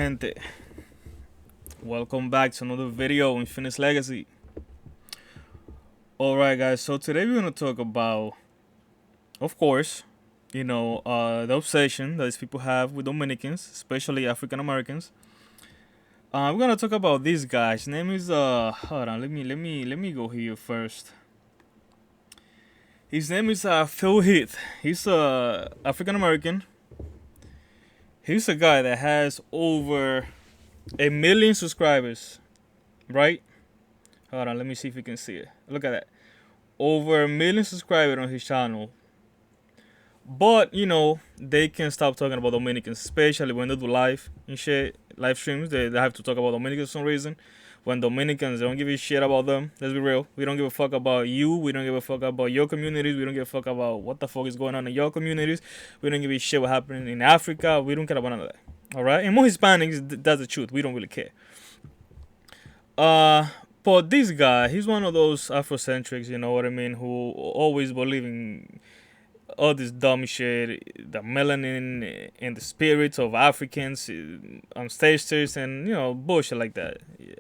Gente, welcome back to another video in Infinite's Legacy. Alright guys, so today we're gonna talk about, of course, the obsession that these people have with Dominicans, especially African Americans. We're gonna talk about this guy. His name is hold on, let me go here first. His name is Phil Heath. He's African American. He's a guy that has over 1 million subscribers, right? Hold on, let me see if you can see it. Look at that. Over 1 million subscribers on his channel. But, they can't stop talking about Dominicans, especially when they do live and shit, live streams. They have to talk about Dominicans for some reason. When Dominicans, they don't give a shit about them. Let's be real. We don't give a fuck about you. We don't give a fuck about your communities. We don't give a fuck about what the fuck is going on in your communities. We don't give a shit what happening in Africa. We don't care about none of that. All right? And most Hispanics, that's the truth. We don't really care. But this guy, he's one of those Afrocentrics, you know what I mean, who always believe in all this dumb shit, the melanin and the spirits of Africans, ancestors, and bullshit like that. Yeah.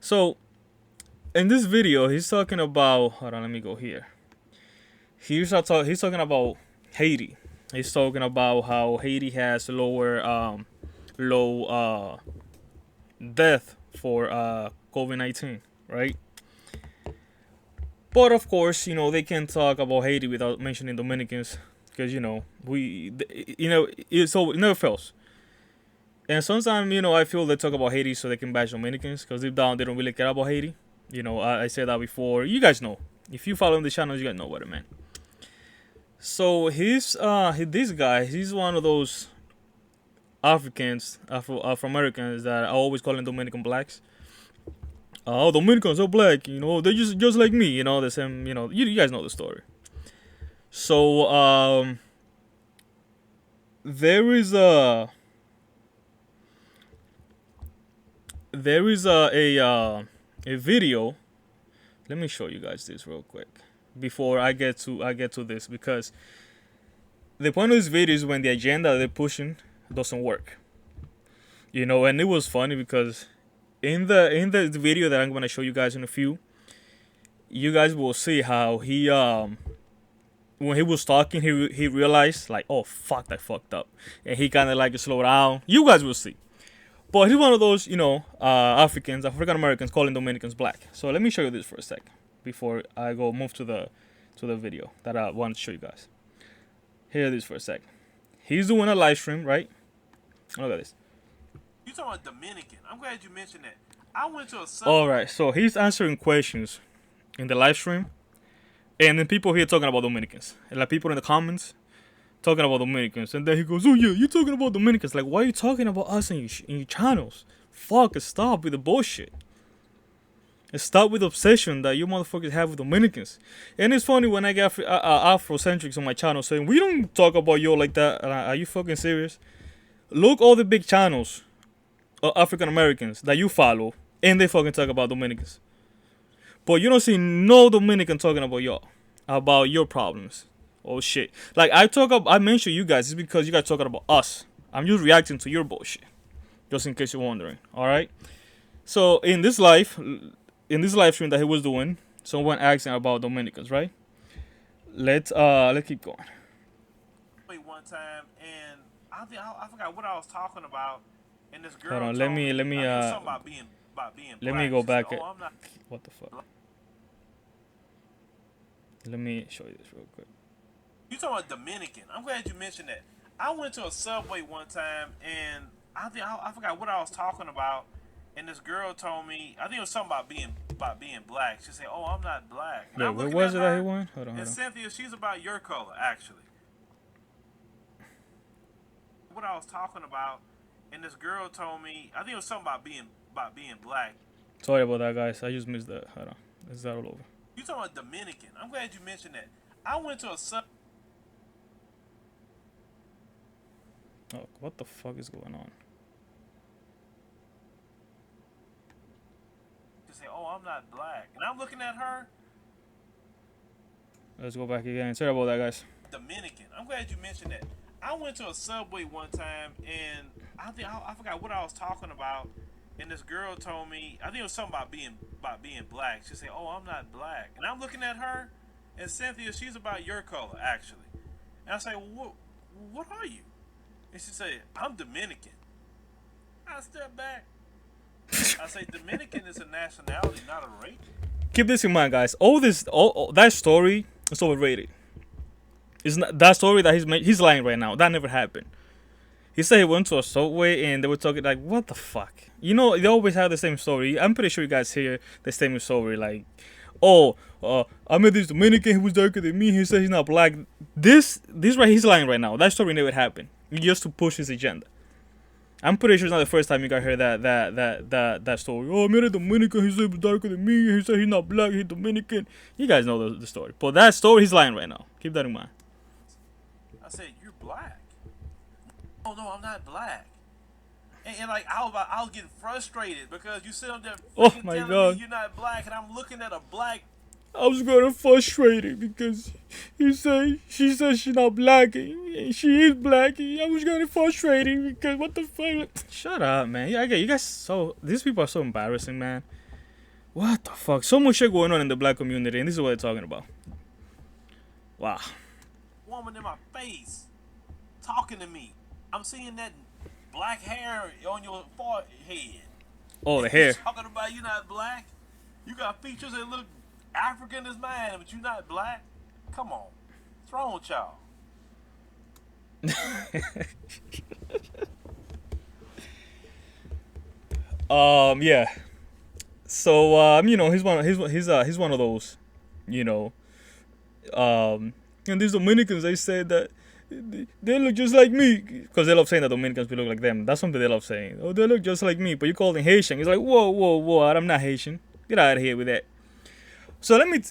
So in this video, he's talking about. Hold on, let me go here. He's talking about Haiti. He's talking about how Haiti has low death for COVID-19, right? But of course, they can't talk about Haiti without mentioning Dominicans, because so it never fails. And sometimes, I feel they talk about Haiti so they can bash Dominicans, because deep down they don't really care about Haiti. I said that before. You guys know. If you follow the channel, you guys know what I meant. So this guy, he's one of those Afro-Americans that I always call them Dominican blacks. Dominicans are black, they're just like me, the same, you guys know the story. So there is a video. Let me show you guys this real quick before I get to this, because the point of this video is when the agenda they're pushing doesn't work. And it was funny because in the video that I'm gonna show you guys in a few, you guys will see how he when he was talking, he realized, like, oh fuck, I fucked up, and he kind of like slow down. You guys will see. But he's one of those African Americans calling Dominicans black. So let me show you this for a sec before I move to the video that I want to show you guys. Here it is for a sec. He's doing a live stream, right? Look at this. You talking about Dominican? I'm glad you mentioned that. I went to a. All right, so he's answering questions in the live stream, and then people here talking about Dominicans, and like people in the comments talking about Dominicans, and then he goes, "Oh yeah, you're talking about Dominicans. Like, why are you talking about us in your channels? Fuck, stop with the bullshit. And stop with the obsession that you motherfuckers have with Dominicans." And it's funny when I get Afrocentrics on my channel saying, "We don't talk about you like that." Are you fucking serious? Look, all the big channels African Americans that you follow, and they fucking talk about Dominicans. But you don't see no Dominican talking about y'all, about your problems. Oh shit! Like I mention you guys is because you guys talking about us. I'm just reacting to your bullshit, just in case you're wondering. All right. So in this live stream that he was doing, someone asking about Dominicans, right? Let's keep going. One time, and I forgot what I was talking about. And this girl. Hold on, let me something about being let black. me go back. Said, oh, I'm not. What the fuck? Let me show you this real quick. You talking about Dominican? I'm glad you mentioned that. I went to a Subway one time, and I forgot what I was talking about. And this girl told me, I think it was something about being black. She said, "Oh, I'm not black." And Wait, where was it that he went? Hold on. And Cynthia, she's about your color, actually. What I was talking about. And this girl told me, I think it was something about being black. Sorry about that, guys. I just missed that. Hold on. Is that all over? You talking about Dominican? I'm glad you mentioned that. I went to a Oh, what the fuck is going on? To say, "Oh, I'm not black," and I'm looking at her. Let's go back again. Sorry about that, guys. Dominican. I'm glad you mentioned that. I went to a Subway one time, and I forgot what I was talking about, and this girl told me I think it was something about being black. She said, "Oh, I'm not black," and I'm looking at her, and Cynthia, she's about your color actually, and I say, well, what are you? And she said, "I'm Dominican." I step back. I say, Dominican is a nationality, not a race. Keep this in mind, guys. All that story is overrated. It's not that story that he's lying right now. That never happened. He said he went to a subway and they were talking like, what the fuck? You know, they always have the same story. I'm pretty sure you guys hear the same story. Like, oh, I met this Dominican. He was darker than me. He said he's not black. This right, he's lying right now. That story never happened. Just to push his agenda. I'm pretty sure it's not the first time you guys heard that story. Oh, I met a Dominican. He said he was darker than me. He said he's not black. He's Dominican. You guys know the story. But that story, he's lying right now. Keep that in mind. I said, you're black. Oh no, I'm not black. And like I was getting frustrated because you sit up there Oh freaking my telling God. me you're not black, and I'm looking at a black. I was getting frustrated because she said she's not black and she is black. And I was getting frustrated because what the fuck? Shut up, man. Yeah, I get you guys. These people are so embarrassing, man. What the fuck? So much shit going on in the black community, and this is what they're talking about. Wow. Woman in my face, talking to me. I'm seeing that black hair on your forehead. Oh, the hair. Talking about you not black. You got features that look African as mine, but you not black. Come on, what's wrong with y'all? Yeah. So you know, he's one of those, you know. And these Dominicans, they say that they look just like me because they love saying that Dominicans look like them. That's something they love saying. Oh, they look just like me, but you call them Haitian. It's like, whoa, I'm not Haitian. Get out of here with that. So let me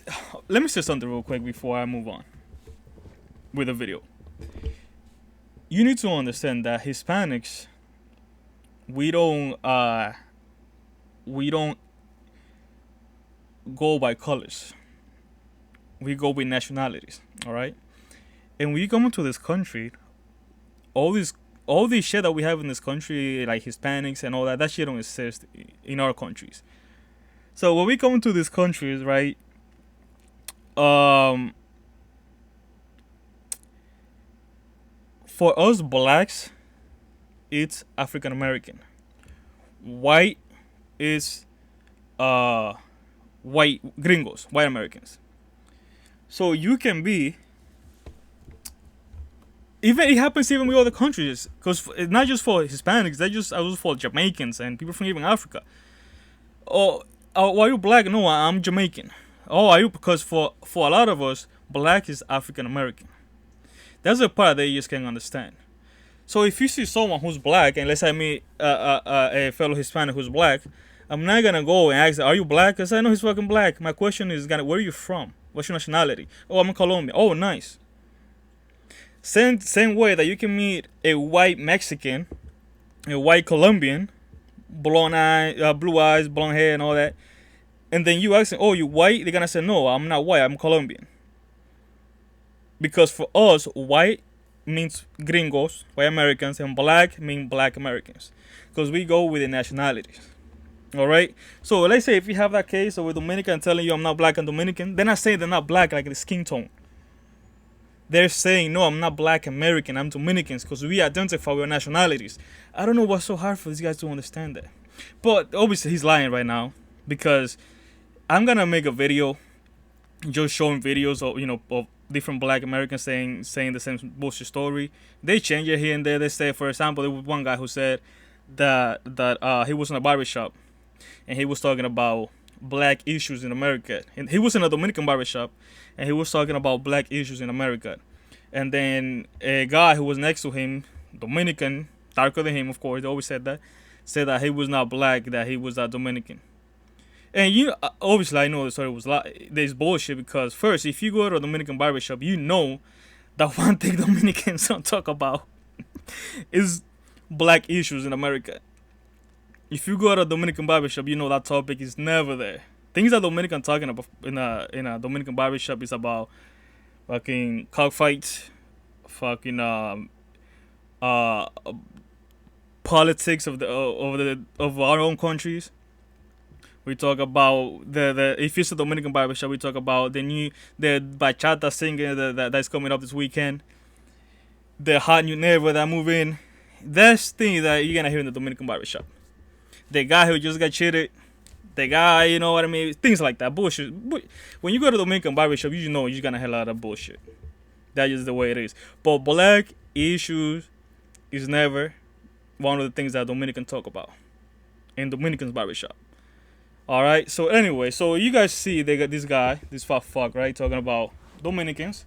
say something real quick before I move on with the video. You need to understand that Hispanics, we don't go by colors. We go with nationalities. All right. And when you come into this country, all this shit that we have in this country, like Hispanics and all that shit don't exist in our countries. So when we come into these countries, right? For us blacks, it's African American. White is white gringos, white Americans. So you can be. Even it happens even with other countries, because it's not just for Hispanics. They just also for Jamaicans and people from even Africa. Oh, why are you black? No, I'm Jamaican. Oh, are you? Because for a lot of us, black is African American. That's the part that you just can't understand. So if you see someone who's black, and let's say I meet a fellow Hispanic who's black, I'm not gonna go and ask, "Are you black?" Because I know he's fucking black. My question is, where are you from? What's your nationality? Oh, I'm Colombian. Oh, nice. Same way that you can meet a white Mexican, a white Colombian, blue eyes, blonde hair, and all that, and then you ask them, "Oh, you white?" They're gonna say, "No, I'm not white. I'm Colombian." Because for us, white means gringos, white Americans, and black mean black Americans, because we go with the nationalities. All right. So let's say if you have that case of a Dominican telling you I'm not black and Dominican, they're not saying they're not black like the skin tone. They're saying, no, I'm not black American, I'm Dominicans, because we identify with our nationalities. I don't know what's so hard for these guys to understand that. But obviously he's lying right now, because I'm going to make a video just showing videos of different black Americans saying the same bullshit story. They change it here and there. They say, for example, there was one guy who said that he was in a barbershop and he was talking about black issues in America. And he was in a Dominican barbershop and he was talking about black issues in America. And then a guy who was next to him, Dominican, darker than him, of course, they always said that he was not black, that he was a Dominican. And obviously I know the story was there's bullshit, because first, if you go to a Dominican barbershop, you know that one thing Dominicans don't talk about is black issues in America. If you go to a Dominican barbershop, you know that topic is never there. Things that Dominican talking about in a Dominican barbershop is about fucking cockfights, fucking politics of our own countries. We talk about the if it's a Dominican barbershop, we talk about the bachata singer that's coming up this weekend, the hot new neighbor that move in. That's things that you're gonna hear in the Dominican barbershop. The guy who just got cheated, the guy, you know what I mean, things like that, bullshit. When you go to the Dominican barbershop, you know you're gonna hear a lot of bullshit. That is the way it is. But black issues is never one of the things that Dominican talk about in Dominican's barbershop. All right. So anyway, so you guys see they got this guy, this fat fuck, right, talking about Dominicans.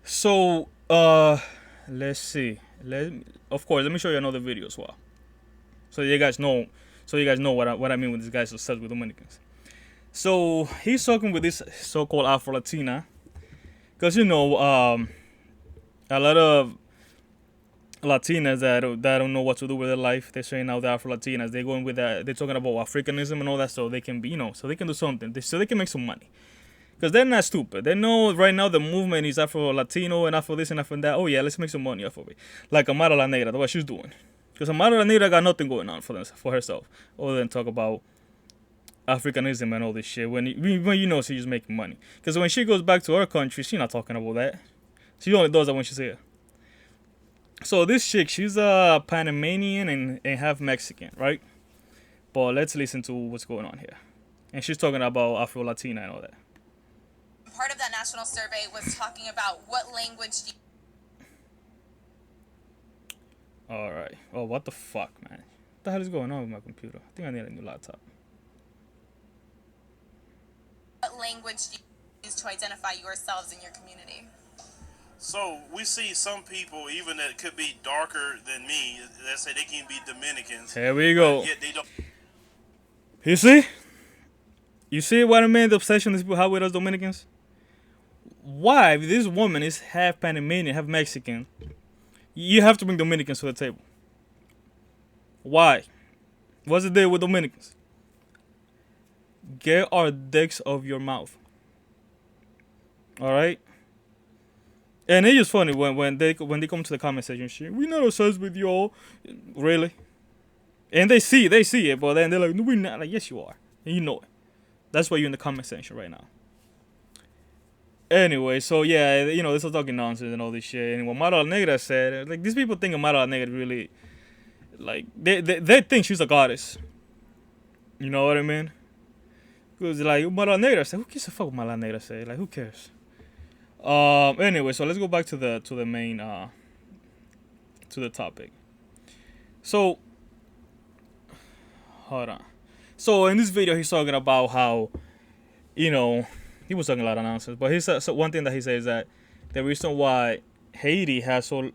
So let's see. Of course, let me show you another video as well, so you guys know. So you guys know what I mean when this guy's obsessed with Dominicans. So he's talking with this so-called Afrolatina, because a lot of Latinas that don't know what to do with their life. They're saying now they're Afro-Latinas. They're going with that. They're talking about Africanism and all that, so they can be, so they can do something. So they can make some money. Because they're not stupid. They know right now the movement is Afro-Latino and Afro this and Afro that. Oh yeah, let's make some money off of it. Like Amara La Negra, that's what she's doing. Because Amara La Negra got nothing going on for herself, other than talk about Africanism and all this shit. When she's just making money. Because when she goes back to her country, she's not talking about that. She only does that when she's here. So this chick, she's a Panamanian and half Mexican, right? But let's listen to what's going on here. And she's talking about Afro-Latina and all that. Part of that national survey was talking about what language do you... All right. Oh, what the fuck, man? What the hell is going on with my computer? I think I need a new laptop. What language do you use to identify yourselves in your community? So we see some people, even that could be darker than me, that say they can be Dominicans. Here we go. Yet they don't. You see? You see what I mean? The obsession these people have with us Dominicans? Why, if this woman is half Panamanian, half Mexican, you have to bring Dominicans to the table? Why? What's the deal with Dominicans? Get our dicks off your mouth. All right? And it's just funny when they come to the comment section, shit, we not obsessed with y'all. Really? And they see it, but then they're like, no, we're not. Like, yes, you are. And you know it. That's why you're in the comment section right now. Anyway, so yeah, this is talking nonsense and all this shit. And what Mara Negra said, like, these people think of Mara Negra really, like, they think she's a goddess. You know what I mean? Because, like, Mara Negra said, who gives a fuck what Mara Negra said? Like, who cares? Anyway, so let's go back to the main to the topic. So hold on. So in this video he's talking about how he was talking a lot of nonsense, but he said, so one thing that he says is that the reason why Haiti has so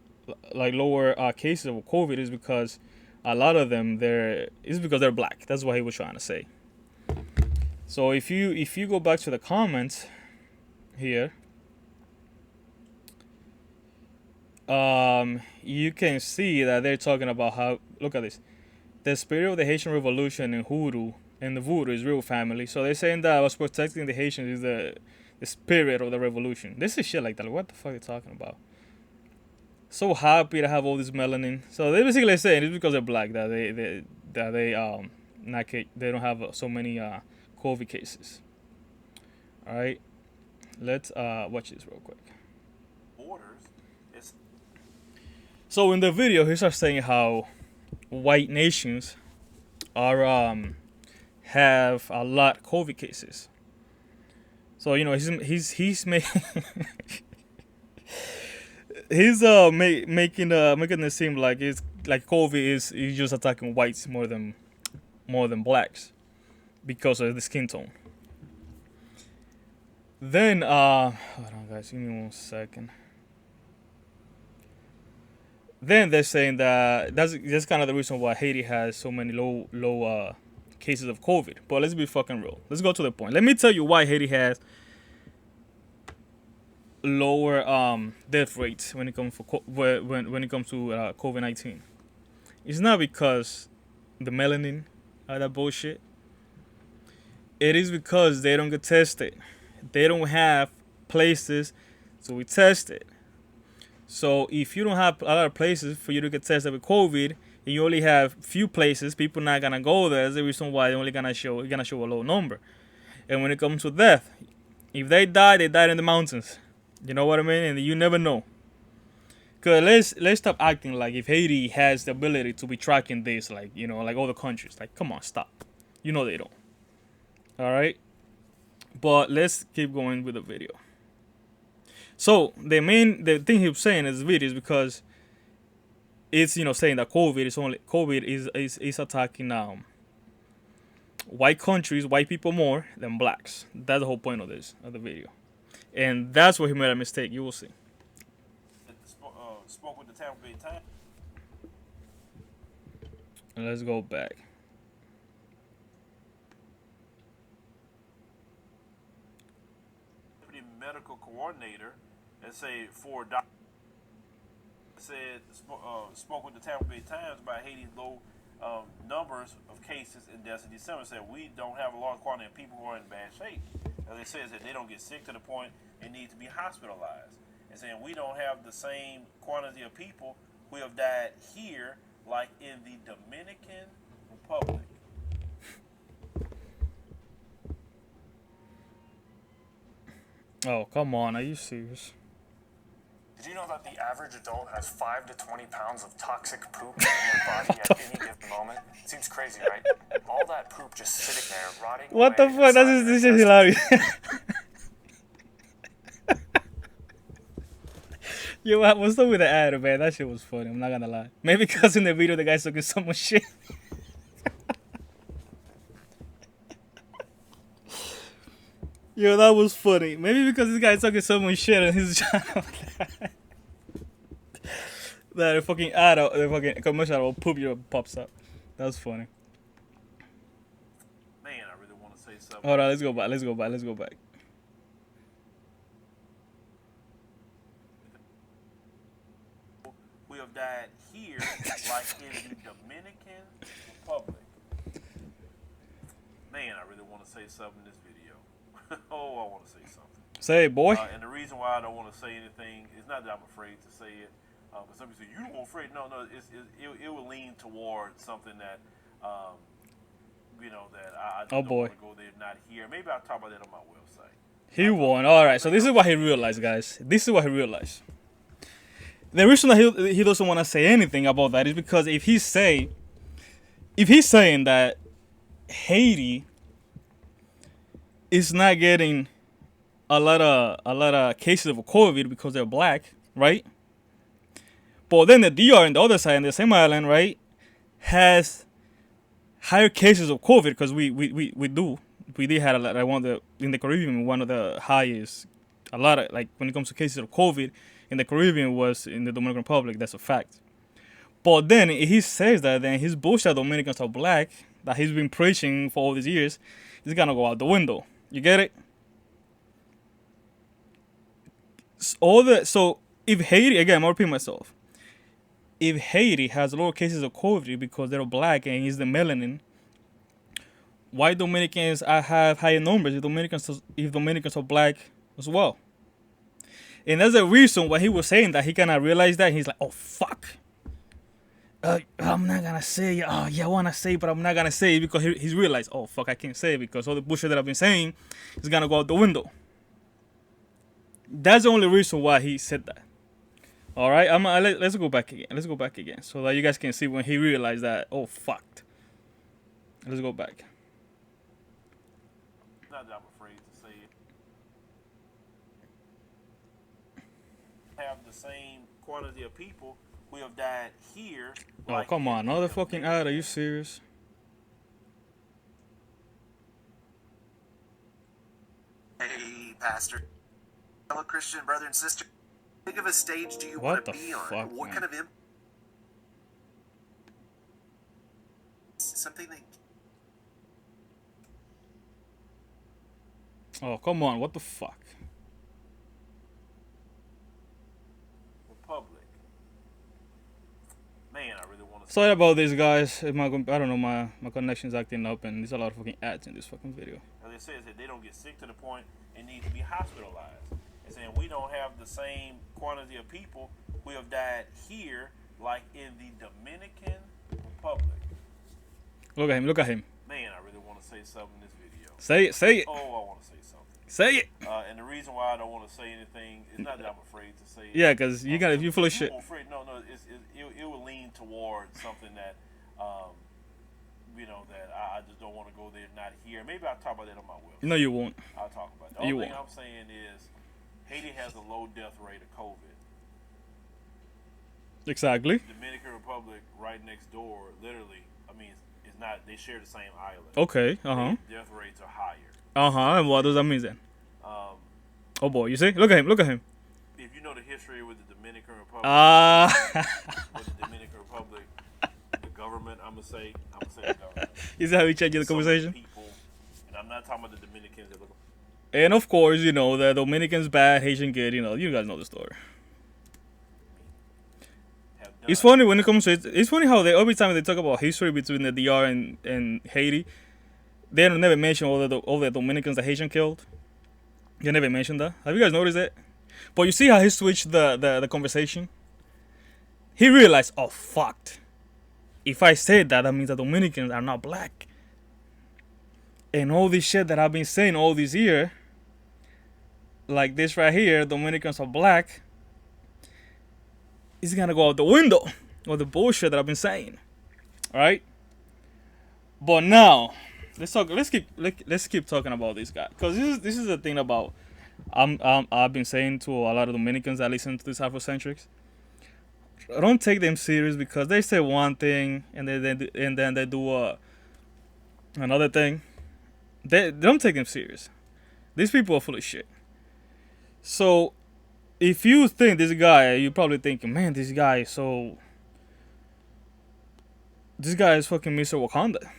like lower cases of COVID is because a lot of them because they're black. That's what he was trying to say. So if you go back to the comments here, you can see that they're talking about how, look at this, the spirit of the Haitian Revolution and Hoodoo and the Voodoo is real family. So they're saying that what's protecting the Haitians is the spirit of the revolution. This is shit like that. Like, what the fuck are they talking about? So happy to have all this melanin. So they're basically saying it's because they're black that they don't have so many COVID cases. All right, let's watch this real quick. So in the video, he starts saying how white nations have a lot of COVID cases. So he's making making it seem like it's like COVID is just attacking whites more than blacks because of the skin tone. Then hold on guys, give me 1 second. Then they're saying that that's kind of the reason why Haiti has so many low cases of COVID. But let's be fucking real. Let's go to the point. Let me tell you why Haiti has lower death rates when it comes to COVID-19. It's not because the melanin or that bullshit. It is because they don't get tested. They don't have places, so we test it. So if you don't have a lot of places for you to get tested with COVID, and you only have few places, people not gonna go there. That's the reason why they're only gonna show a low number. And when it comes to death, if they die, they died in the mountains. You know what I mean? And you never know. Cause let's stop acting like if Haiti has the ability to be tracking this, like like other countries. Like, come on, stop. You know they don't. All right. But let's keep going with the video. So the thing he was saying in this video is because it's saying that COVID is attacking white countries, white people more than blacks. That's the whole point of the video, and that's where he made a mistake. You will see. Spoke with the Tampa Bay Times. Let's go back. Medical coordinator and say spoke with the Tampa Bay Times about Haiti's low numbers of cases and deaths in December. Said we don't have a large quantity of people who are in bad shape. As they says that they don't get sick to the point they need to be hospitalized. And saying we don't have the same quantity of people who have died here like in the Dominican Republic. Oh, come on. Are you serious? Did you know that the average adult has 5 to 20 pounds of toxic poop in their body at any given moment? It seems crazy, right? All that poop just sitting there, rotting What the away fuck? This is hilarious. Yo, what's up with the ad, man? That shit was funny. I'm not gonna lie. Maybe because in the video the guy's talking so much shit. Yo, that was funny. Maybe because this guy's talking so much shit on his channel. That the fucking ad, the fucking commercial will poop your pops up. That was funny. Man, I really want to say something. Hold on, let's go back. We have died here like in the Dominican Republic. Man, I really want to say something in this video. Oh, I want to say something. Say it, boy. And the reason why I don't want to say anything is not that I'm afraid to say it. But some people say, you don't afraid. No, it will lean towards something that, that I don't want to go there, not here. Maybe I'll talk about that on my website. He won. All right. So this is what he realized, guys. This is what he realized. The reason that he doesn't want to say anything about that is because if he's saying that Haiti is not getting a lot of cases of COVID because they're black, right? But then the DR on the other side, on the same island, right, has higher cases of COVID because we did have in the Caribbean one of the highest. A lot of, like, when it comes to cases of COVID in the Caribbean was in the Dominican Republic. That's a fact. But then he says that then his bullshit Dominicans are black that he's been preaching for all these years is gonna go out the window. You get it? So if Haiti, again, I'm repeating myself. If Haiti has lower cases of COVID because they're black and he's the melanin, why Dominicans have higher numbers if Dominicans are black as well? And that's the reason why he was saying that he cannot realize that. He's like, oh, fuck. I'm not going to say it. Oh, yeah, I want to say it, but I'm not going to say it because he's realized, oh, fuck, I can't say it because all the bullshit that I've been saying is going to go out the window. That's the only reason why he said that. All right, let's go back again. So that you guys can see when he realized that, oh, fucked. Let's go back. Not that I'm afraid to say it. Have the same quantity of people who have died here. Oh, like come on. Another fucking ad. Are you serious? Hey, Pastor. Fellow Christian brother and sister. How big of a stage do you want to be on? What kind of something that... Oh, come on. What the fuck? Republic. Man, I really want to... Sorry about this, guys. I don't know, my connection's acting up and there's a lot of fucking ads in this fucking video. As it says that they don't get sick to the point they need to be hospitalized. And saying we don't have the same quantity of people who have died here, like in the Dominican Republic. Look at him. Look at him. Man, I really want to say something in this video. Say it. Say it. Oh, I want to say something. Say it. And the reason why I don't want to say anything is not that I'm afraid to say it. Yeah, because you got if you full of shit. No, it will lean towards something that, that I just don't want to go there, not here. Maybe I'll talk about that on my website. No, you won't. I'll talk about it. The only thing I'm saying is Haiti has a low death rate of COVID. Exactly. Dominican Republic, right next door, literally, it's not, they share the same island. Okay, Death rates are higher. And what does that mean then? Oh boy, you see? Look at him, look at him. If you know the history with the Dominican Republic, with the Dominican Republic, the government, I'm gonna say the government. Is that how you change the conversation? People, and I'm not talking about the Dominicans that look. And of course, the Dominicans bad, Haitian good. You guys know the story. It's funny when it comes to it. It's funny how every time they talk about history between the DR and Haiti, they don't never mention all the Dominicans that Haitian killed. They never mentioned that. Have you guys noticed that? But you see how he switched the conversation? He realized, oh fuck. If I said that, that means the Dominicans are not black. And all this shit that I've been saying all these years, like this right here, Dominicans are black, is gonna go out the window with the bullshit that I've been saying. Alright? But now, let's keep talking about this guy. Because this is the thing about I've been saying to a lot of Dominicans that listen to these Afrocentrics. I don't take them serious because they say one thing and then they do another thing. They don't take them serious. These people are full of shit. So if you think this guy, you're probably thinking, man, this guy is fucking Mr. Wakanda.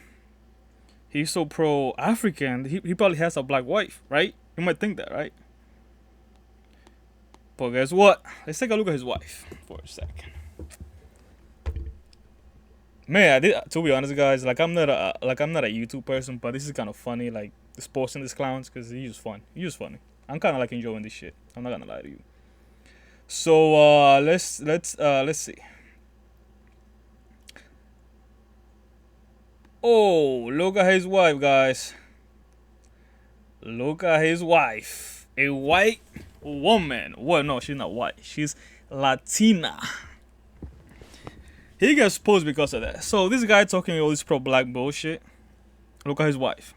He's so pro-African. He probably has a black wife, right? You might think that, right? But guess what? Let's take a look at his wife for a second. Man, to be honest, guys, I'm not a YouTube person, but this is kind of funny, like exposing these clowns, because he's just fun. He's just funny. I'm kind of like enjoying this shit. I'm not gonna lie to you. So let's see. Oh, look at his wife, guys. Look at his wife. A white woman. Well, no, she's not white. She's Latina. He gets exposed because of that. So this guy talking all this pro-black bullshit. Look at his wife.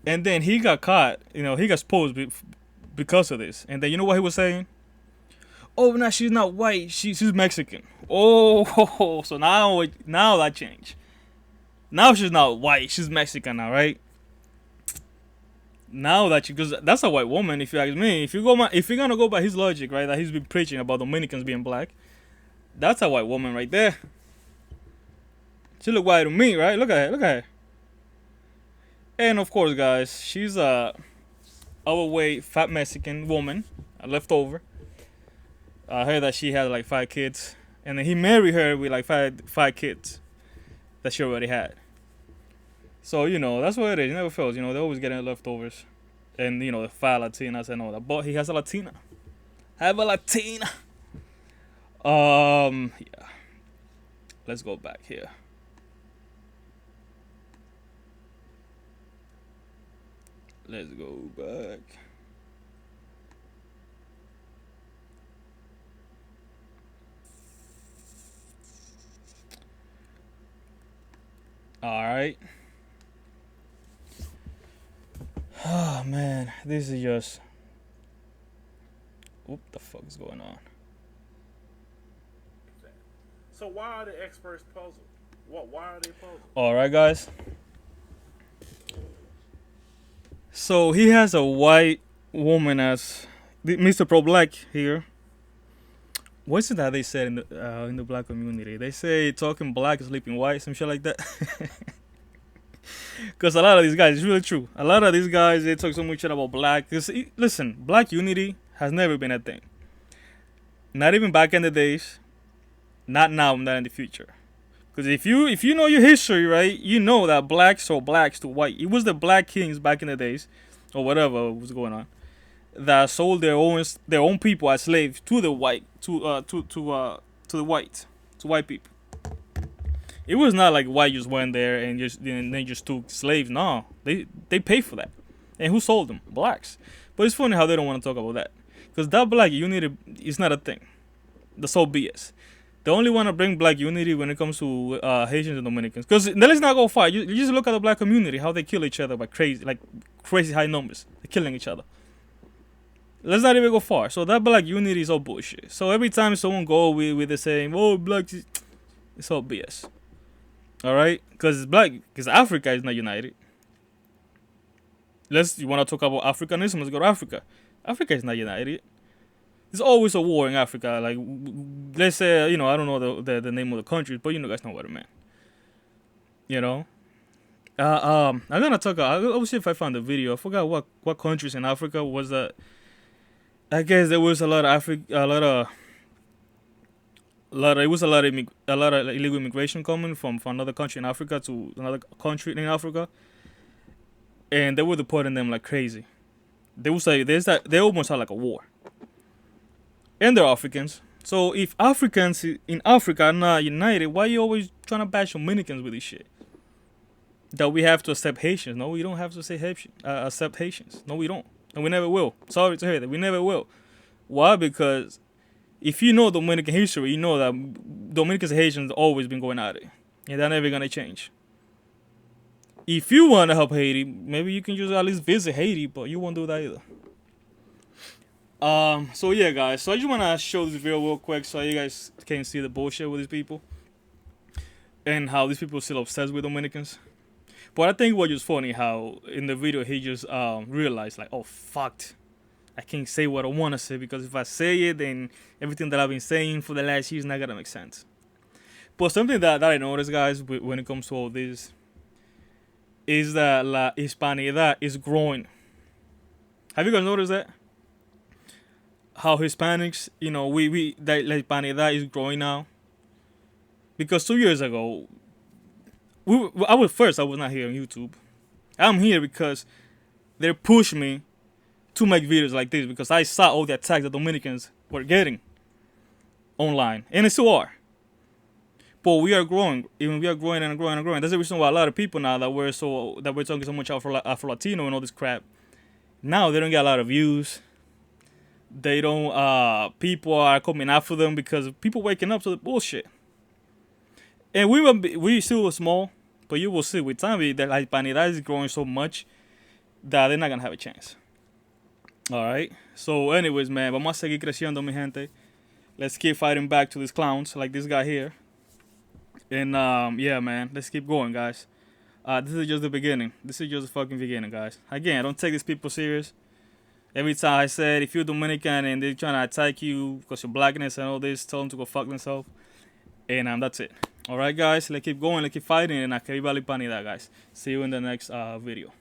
And then he got caught. He got exposed because of this. And then you know what he was saying? Oh, no, she's not white. She's Mexican. Oh, so now that changed. Now she's not white. She's Mexican now, right? Now that because that's a white woman, if you ask me. If you're gonna go by his logic, right, that he's been preaching about Dominicans being black, that's a white woman right there. She look white to me, right? Look at her. And of course, guys, she's a overweight, fat Mexican woman, a leftover. I heard that she had like 5 kids, and then he married her with like five kids that she already had. So that's what it is. It never fails. They're always getting leftovers, and the fat Latinas and all that. But he has a Latina. Have a Latina. Yeah. Let's go back here. Let's go back. All right. Oh man, this is just. What the fuck is going on? So why are the experts puzzled? Why are they puzzled? All right, guys. So he has a white woman as Mr. Pro Black here. What's it that they said in the black community? They say talking black is sleeping white, some shit like that. Because a lot of these guys, it's really true. A lot of these guys, they talk so much shit about black. Listen, black unity has never been a thing. Not even back in the days. Not now, not in the future. Because if you know your history, right, you know that blacks sold blacks to white. It was the black kings back in the days, or whatever was going on. that sold their own people as slaves to the white people. It was not like white just went there and they just took slaves. No, they paid for that. And who sold them? Blacks. But it's funny how they don't want to talk about that, because that black unity is not a thing. That's all BS. They only want to bring black unity when it comes to Haitians and Dominicans. Because let's not go far. You just look at the black community, how they kill each other by crazy high numbers. They're killing each other. Let's not even go far. So that black unity is all bullshit. So every time someone go with the saying, "Oh, black," it's all BS. All right, because Africa is not united. You want to talk about Africanism? Let's go to Africa. Africa is not united. There's always a war in Africa. Like, let's say, I don't know the name of the country, but you guys know what I meant. I'm gonna talk. I'll see if I found the video. I forgot what countries in Africa was that. I guess there was a lot of illegal immigration coming from another country in Africa to another country in Africa, and they were deporting them like crazy. They would say they almost had like a war, and they're Africans. So if Africans in Africa are not united, why are you always trying to bash Dominicans with this shit? That we have to accept Haitians? No, we don't have to accept Haitians. No, we don't. And we never will. Sorry to hear that. We never will. Why? Because if you know Dominican history, you know that Dominicans and Haitians have always been going at it. And they're never going to change. If you want to help Haiti, maybe you can just at least visit Haiti, but you won't do that either. So yeah, guys. So I just want to show this video real quick so you guys can see the bullshit with these people. And how these people are still obsessed with Dominicans. But I think it was just funny how in the video he just realized, like, oh, fuck, I can't say what I want to say, because if I say it, then everything that I've been saying for the last year is not going to make sense. But something that I noticed, guys, when it comes to all this, is that La Hispanidad is growing. Have you guys noticed that? How Hispanics, that La Hispanidad is growing now? Because 2 years ago, I was not here on YouTube. I'm here because they pushed me to make videos like this, because I saw all the attacks that Dominicans were getting online, and they still are. But we are growing, we are growing and growing and growing. That's the reason why a lot of people now that we're talking so much Afrolatina and all this crap, now they don't get a lot of views. They don't. People are coming after them because people waking up to the bullshit. And we still small, but you will see with time that La Hispanidad is growing so much that they're not going to have a chance. Alright? So anyways, man, vamos a seguir creciendo, mi gente. Let's keep fighting back to these clowns like this guy here. And yeah, man, let's keep going, guys. This is just the beginning. This is just the fucking beginning, guys. Again, don't take these people serious. Every time I said, if you're Dominican and they're trying to attack you because your blackness and all this, tell them to go fuck themselves. And that's it. Alright, guys, let's keep going, let's keep fighting, and que viva la Hispanidad, guys. See you in the next video.